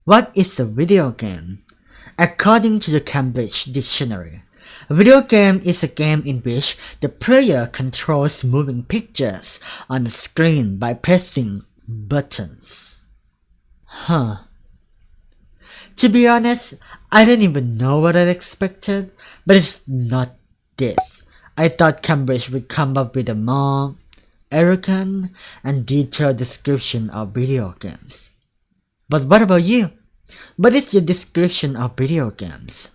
What is a video game? According to the Cambridge Dictionary, a video game is a game in which the player controls moving pictures on the screen by pressing buttons. To be honest, I didn't even know what I expected, but it's not this. I thought Cambridge would come up with a more arrogant and detailed description of video games. But what about you? What is your description of video games?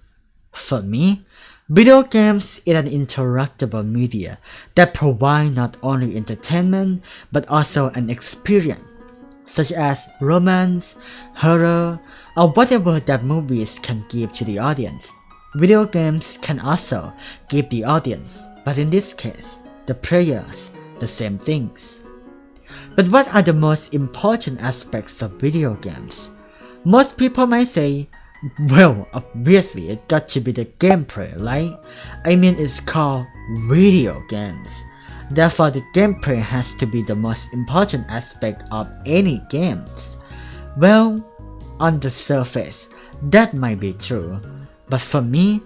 For me, video games is an interactable media that provide not only entertainment but also an experience, such as romance, horror, or whatever that movies can give to the audience. Video games can also give the audience, but in this case, the players, the same things. But what are the most important aspects of video games? Most people might say, well, obviously it got to be the gameplay, right? I mean, it's called video games. Therefore, the gameplay has to be the most important aspect of any games. Well, on the surface, that might be true. But for me,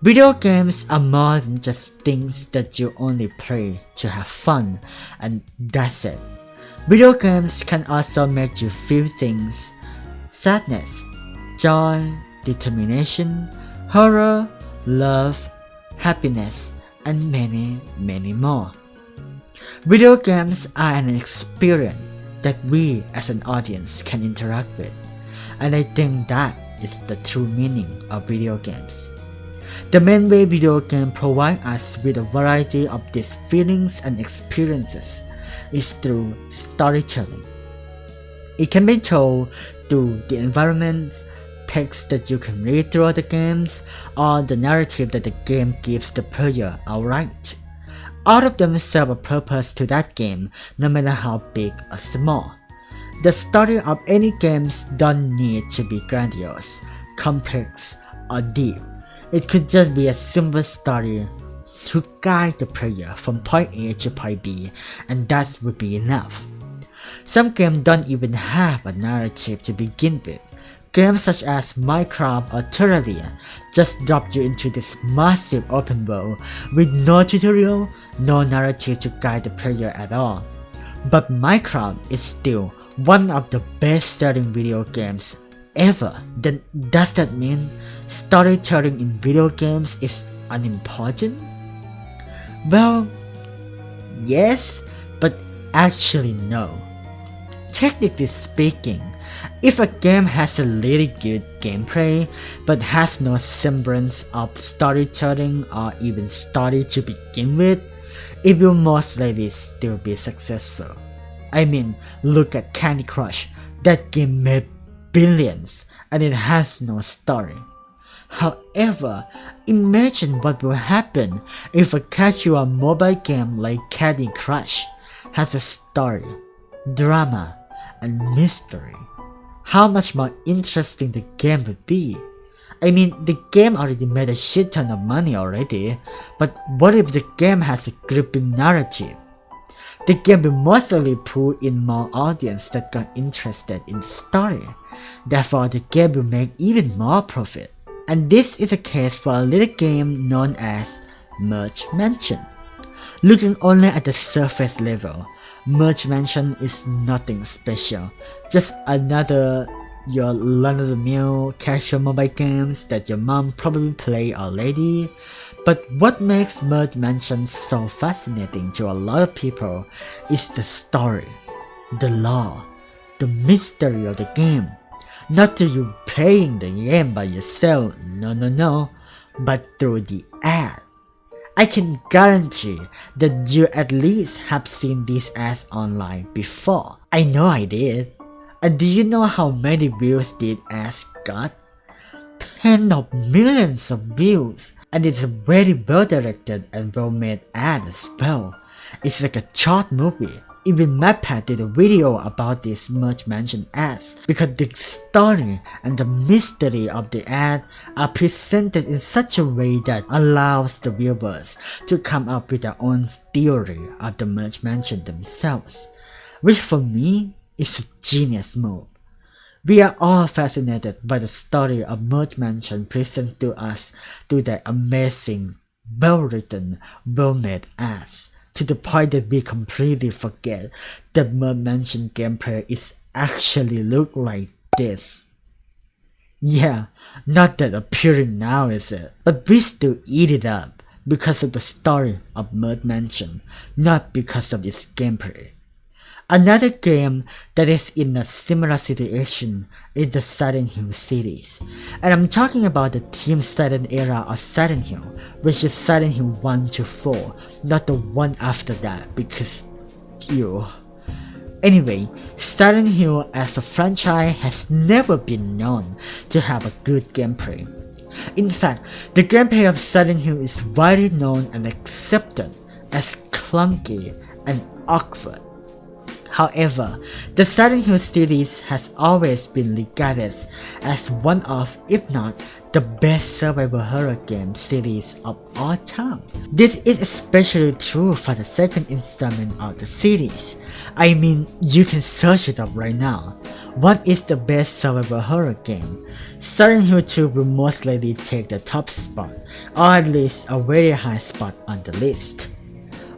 video games are more than just things that you only play to have fun, and that's it. Video games can also make you feel things: sadness, joy, determination, horror, love, happiness, and many more. Video games are an experience that we as an audience can interact with, and I think that is the true meaning of video games. The main way video games provide us with a variety of these feelings and experiences is through storytelling. It can be told through the environment, text that you can read throughout the games, or the narrative that the game gives the player outright. All of them serve a purpose to that game, no matter how big or small. The story of any games don't need to be grandiose, complex, or deep. It could just be a simple story to guide the player from point A to point B, and that would be enough. Some games don't even have a narrative to begin with. Games such as Minecraft or Terraria just drop you into this massive open world with no tutorial, no narrative to guide the player at all. But Minecraft is still one of the best-selling video games ever. Then does that mean storytelling in video games is unimportant? Well, yes, but actually no. Technically speaking, if a game has a really good gameplay but has no semblance of storytelling or even story to begin with, it will most likely still be successful. I mean, look at Candy Crush. That game made billions and it has no story. However, imagine what will happen if a casual mobile game like Candy Crush has a story, drama, and mystery. How much more interesting the game would be. I mean, the game already made a shit ton of money already, but what if the game has a gripping narrative? The game will most likely pull in more audience that got interested in the story. Therefore, the game will make even more profit. And this is a case for a little game known as Merge Mansion. Looking only at the surface level, Merge Mansion is nothing special, just another your run-of-the-mill casual mobile games that your mom probably play already. But what makes Merge Mansion so fascinating to a lot of people is the story, the lore, the mystery of the game. Not through you playing the game by yourself, no, but through the ad. I can guarantee that you at least have seen these ads online before. I know I did. And do you know how many views these ads got? Tens of millions of views. And it's a very well directed and well made ad as well. It's like a short movie. Even MatPat did a video about this Merge Mansion ads because the story and the mystery of the ad are presented in such a way that allows the viewers to come up with their own theory of the Merge Mansion themselves, which for me is a genius move. We are all fascinated by the story of Mood Mansion presents to us through their amazing, well-written, well-made ads, to the point that we completely forget that Mood Mansion gameplay is actually look like this. Yeah, not that appealing now, is it? But we still eat it up because of the story of Mood Mansion, not because of its gameplay. Another game that is in a similar situation is the Silent Hill series, and I'm talking about the Team Silent era of Silent Hill, which is Silent Hill 1 to 4, not the one after that because ew. Anyway, Silent Hill as a franchise has never been known to have a good gameplay. In fact, the gameplay of Silent Hill is widely known and accepted as clunky and awkward. However, the Silent Hill series has always been regarded as one of, if not, the best survival horror game series of all time. This is especially true for the second installment of the series. I mean, you can search it up right now. What is the best survival horror game? Silent Hill 2 will most likely take the top spot, or at least a very high spot on the list.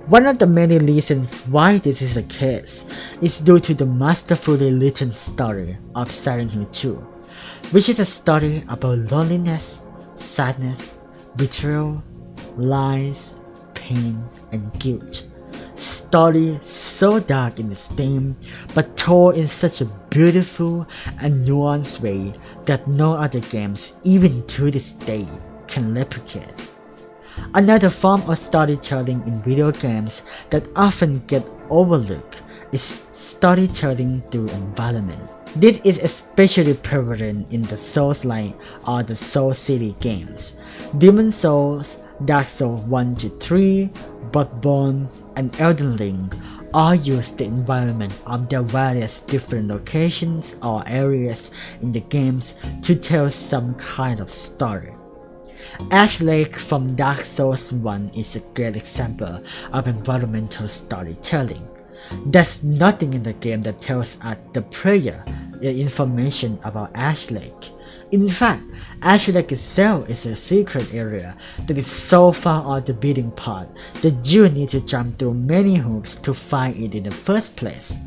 One of the many reasons why this is the case is due to the masterfully written story of Silent Hill 2, which is a story about loneliness, sadness, betrayal, lies, pain, and guilt. Story so dark in its theme, but told in such a beautiful and nuanced way that no other games, even to this day, can replicate. Another form of storytelling in video games that often get overlooked is storytelling through environment. This is especially prevalent in the Souls-like or the Soul City games. Demon's Souls, Dark Souls 1 to 3, Bloodborne, and Elden Ring all use the environment of their various different locations or areas in the games to tell some kind of story. Ash Lake from Dark Souls 1 is a great example of environmental storytelling. There's nothing in the game that tells us the player the information about Ash Lake. In fact, Ash Lake itself is a secret area that is so far off the beaten path that you need to jump through many hoops to find it in the first place.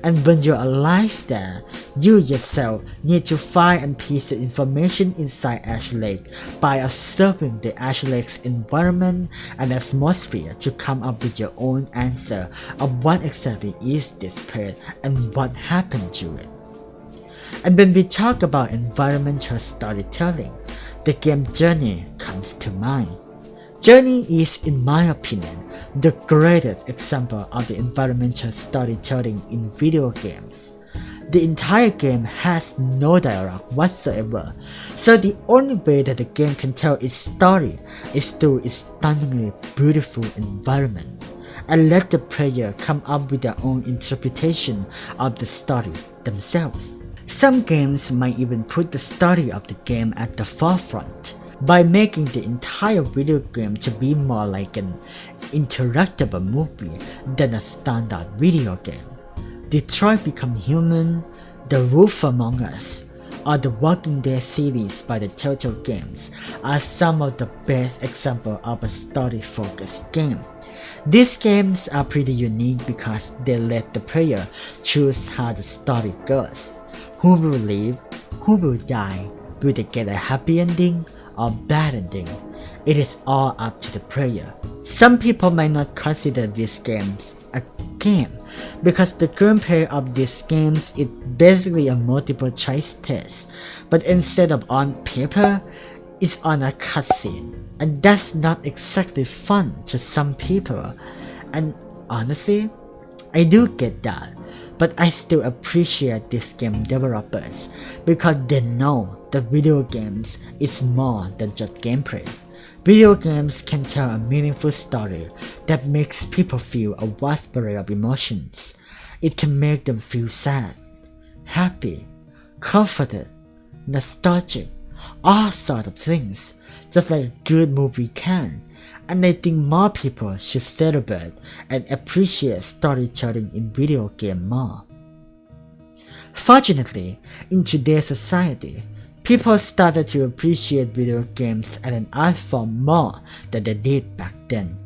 And when you're alive there, you yourself need to find and piece the information inside Ash Lake by observing the Ash Lake's environment and atmosphere to come up with your own answer of what exactly is this place and what happened to it. And when we talk about environmental storytelling, the game Journey comes to mind. Journey is, in my opinion, the greatest example of the environmental storytelling in video games. The entire game has no dialogue whatsoever, so the only way that the game can tell its story is through its stunningly beautiful environment, and let the player come up with their own interpretation of the story themselves. Some games might even put the story of the game at the forefront, by making the entire video game to be more like an interactable movie than a standard video game. Detroit Become Human, The Wolf Among Us, or the Walking Dead series by the Telltale Games are some of the best examples of a story-focused game. These games are pretty unique because they let the player choose how the story goes. Who will live? Who will die? Will they get a happy ending or bad ending? It is all up to the player. Some people might not consider these games a game because the gameplay of these games is basically a multiple choice test, but instead of on paper, it's on a cutscene, and that's not exactly fun to some people. And honestly, I do get that, but I still appreciate these game developers because they know that video games is more than just gameplay. Video games can tell a meaningful story that makes people feel a vast array of emotions. It can make them feel sad, happy, comforted, nostalgic, all sorts of things, just like a good movie can. And I think more people should celebrate and appreciate storytelling in video game more. Fortunately, in today's society, people started to appreciate video games at an art form more than they did back then.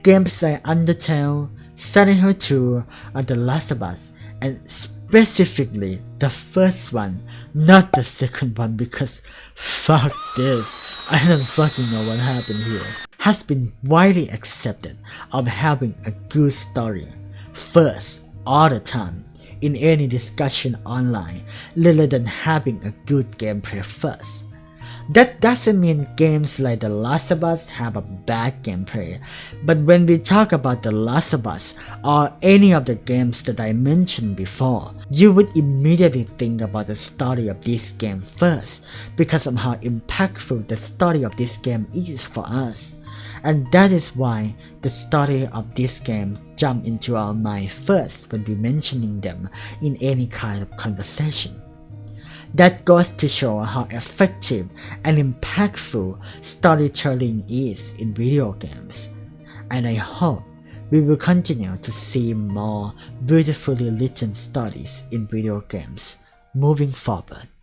Games like Undertale, Silent Hill 2, or The Last of Us, and specifically the first one, not the second one because fuck this, I don't fucking know what happened here, has been widely accepted of having a good story first all the time in any discussion online rather than having a good gameplay first. That doesn't mean games like The Last of Us have a bad gameplay, but when we talk about The Last of Us or any of the games that I mentioned before, you would immediately think about the story of this game first because of how impactful the story of this game is for us. And that is why the story of this game jump into our mind first when we mentioning them in any kind of conversation. That goes to show how effective and impactful storytelling is in video games, and I hope we will continue to see more beautifully written stories in video games moving forward.